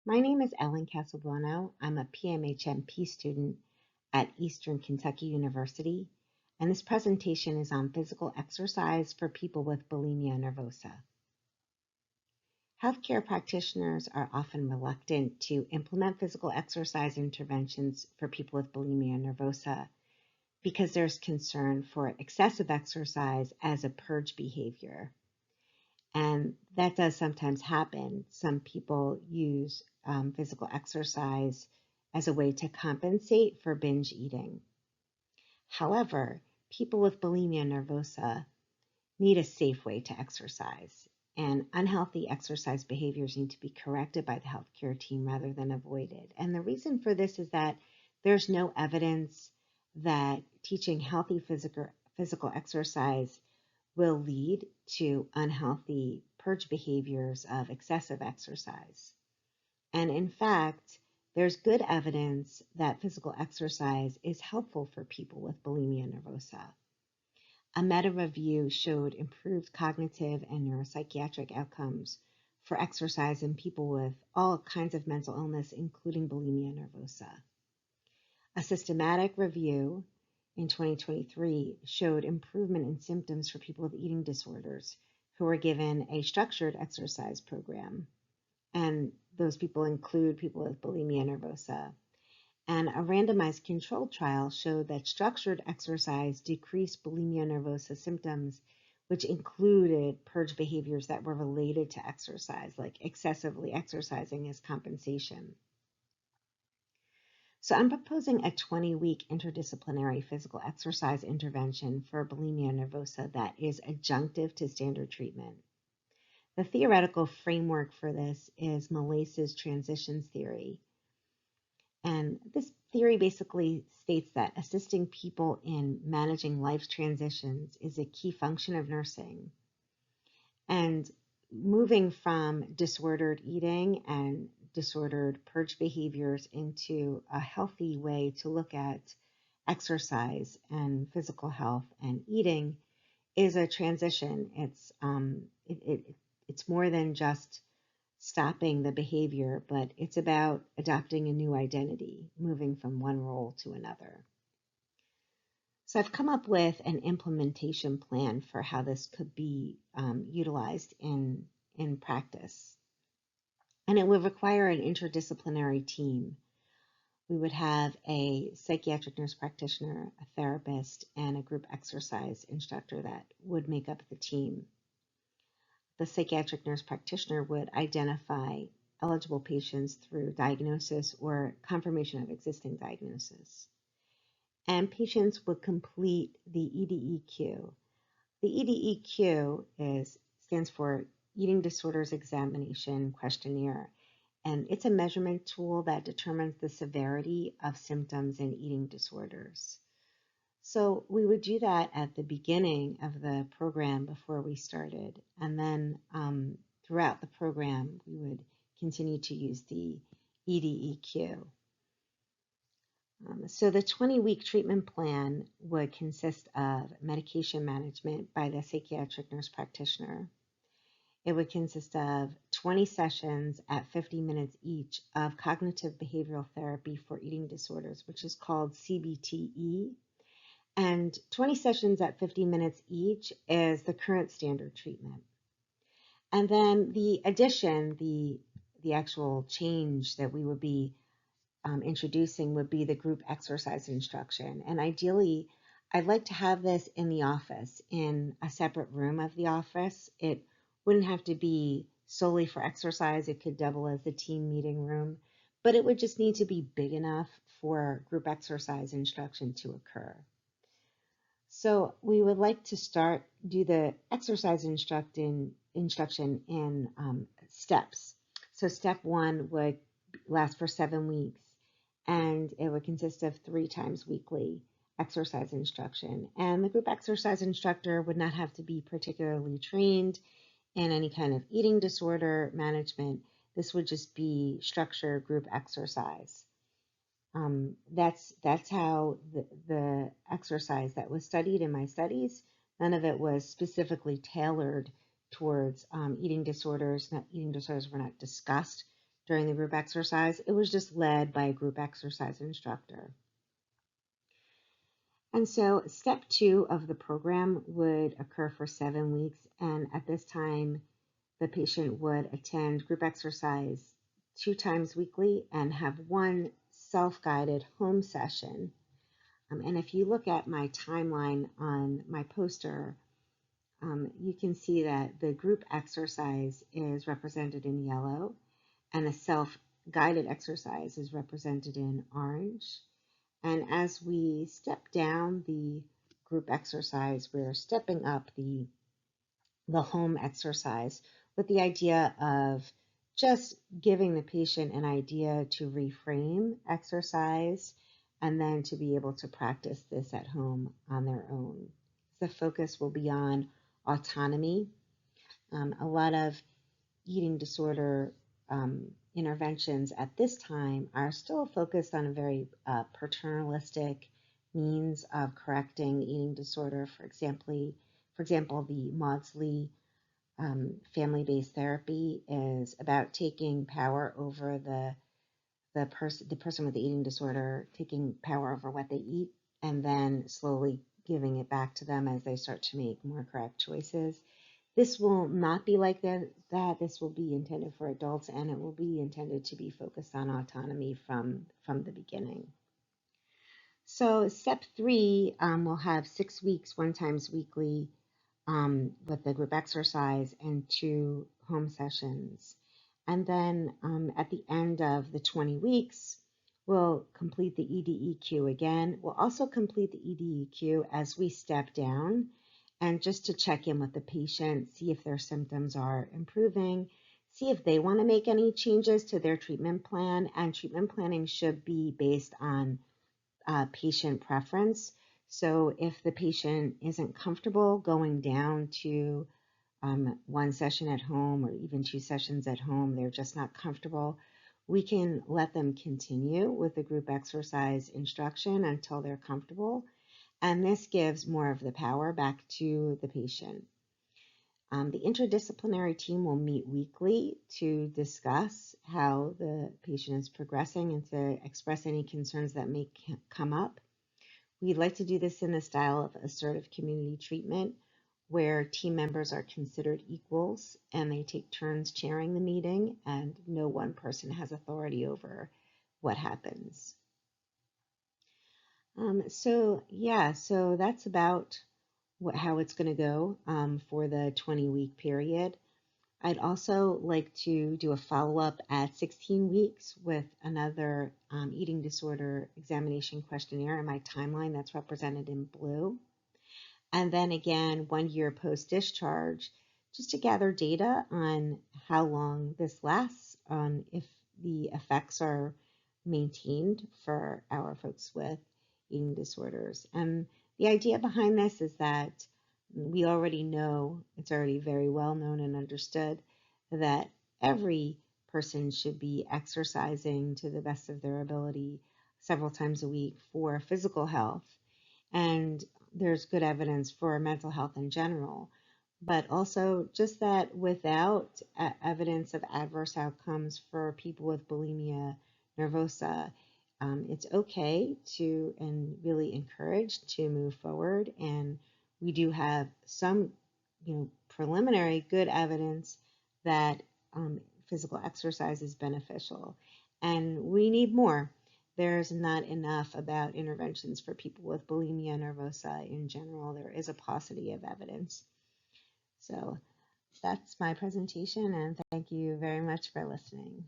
My name is Ellen Casabuono. I'm a PMHMP student at Eastern Kentucky University, and this presentation is on physical exercise for people with bulimia nervosa. Healthcare practitioners are often reluctant to implement physical exercise interventions for people with bulimia nervosa because there's concern for excessive exercise as a purge behavior. And that does sometimes happen. Some people use physical exercise as a way to compensate for binge eating. However, people with bulimia nervosa need a safe way to exercise, and unhealthy exercise behaviors need to be corrected by the healthcare team rather than avoided. And the reason for this is that there's no evidence that teaching healthy physical exercise will lead to unhealthy purge behaviors of excessive exercise. And in fact, there's good evidence that physical exercise is helpful for people with bulimia nervosa. A meta-review showed improved cognitive and neuropsychiatric outcomes for exercise in people with all kinds of mental illness, including bulimia nervosa. A systematic review in 2023 showed improvement in symptoms for people with eating disorders who were given a structured exercise program. And those people include people with bulimia nervosa. And a randomized controlled trial showed that structured exercise decreased bulimia nervosa symptoms, which included purge behaviors that were related to exercise, like excessively exercising as compensation. So I'm proposing a 20-week interdisciplinary physical exercise intervention for bulimia nervosa that is adjunctive to standard treatment. The theoretical framework for this is Malace's transitions theory. And this theory basically states that assisting people in managing life's transitions is a key function of nursing. And moving from disordered eating and disordered purge behaviors into a healthy way to look at exercise and physical health and eating is a transition. It's more than just stopping the behavior, but it's about adopting a new identity, moving from one role to another. So I've come up with an implementation plan for how this could be utilized in practice. And it would require an interdisciplinary team. We would have a psychiatric nurse practitioner, a therapist, and a group exercise instructor that would make up the team. The psychiatric nurse practitioner would identify eligible patients through diagnosis or confirmation of existing diagnosis. And patients would complete the EDEQ. The EDEQ stands for Eating Disorders Examination Questionnaire, and it's a measurement tool that determines the severity of symptoms in eating disorders. So we would do that at the beginning of the program before we started, and then throughout the program, we would continue to use the EDEQ. So the 20-week treatment plan would consist of medication management by the psychiatric nurse practitioner. It would consist of 20 sessions at 50 minutes each of cognitive behavioral therapy for eating disorders, which is called CBTE. And 20 sessions at 50 minutes each is the current standard treatment. And then the addition, the actual change that we would be introducing would be the group exercise instruction. And ideally, I'd like to have this in the office, in a separate room of the office. It wouldn't have to be solely for exercise. It could double as the team meeting room, but it would just need to be big enough for group exercise instruction to occur. So we would like to do the exercise instruction in steps. So step 1 would last for 7 weeks, and it would consist of 3 times weekly exercise instruction. And the group exercise instructor would not have to be particularly trained in any kind of eating disorder management. This would just be structured group exercise. That's how the exercise that was studied in my studies, none of it was specifically tailored towards eating disorders. Eating disorders were not discussed during the group exercise. It was just led by a group exercise instructor. And so step 2 of the program would occur for 7 weeks. And at this time, the patient would attend group exercise 2 times weekly and have 1 self-guided home session. And if you look at my timeline on my poster, you can see that the group exercise is represented in yellow and the self-guided exercise is represented in orange. And as we step down the group exercise, we're stepping up the home exercise with the idea of just giving the patient an idea to reframe exercise and then to be able to practice this at home on their own. The focus will be on autonomy. A lot of eating disorder interventions at this time are still focused on a very paternalistic means of correcting eating disorder. For example, the Maudsley family-based therapy is about taking power over the person with the eating disorder, taking power over what they eat, and then slowly giving it back to them as they start to make more correct choices. This will not be like that. This will be intended for adults, and it will be intended to be focused on autonomy from the beginning. So step 3 will have 6 weeks, 1 times weekly, with the group exercise and 2 home sessions. And then at the end of the 20 weeks, we'll complete the EDEQ again. We'll also complete the EDEQ as we step down and just to check in with the patient, see if their symptoms are improving, see if they want to make any changes to their treatment plan. And treatment planning should be based on patient preference. So if the patient isn't comfortable going down to 1 session at home or even 2 sessions at home, they're just not comfortable, we can let them continue with the group exercise instruction until they're comfortable. And this gives more of the power back to the patient. The interdisciplinary team will meet weekly to discuss how the patient is progressing and to express any concerns that may come up. We'd like to do this in the style of assertive community treatment, where team members are considered equals and they take turns chairing the meeting and no one person has authority over what happens. So that's about how it's going to go for the 20-week period. I'd also like to do a follow-up at 16 weeks with another eating disorder examination questionnaire in my timeline that's represented in blue. And then again, 1 year post-discharge, just to gather data on how long this lasts, if the effects are maintained for our folks with eating disorders. And the idea behind this is that we already know, it's already very well known and understood, that every person should be exercising to the best of their ability several times a week for physical health. And there's good evidence for mental health in general, but also just that without evidence of adverse outcomes for people with bulimia nervosa, it's okay to and really encouraged to move forward. And we do have some, preliminary good evidence that physical exercise is beneficial, and we need more. There's not enough about interventions for people with bulimia nervosa in general. There is a paucity of evidence. So that's my presentation, and thank you very much for listening.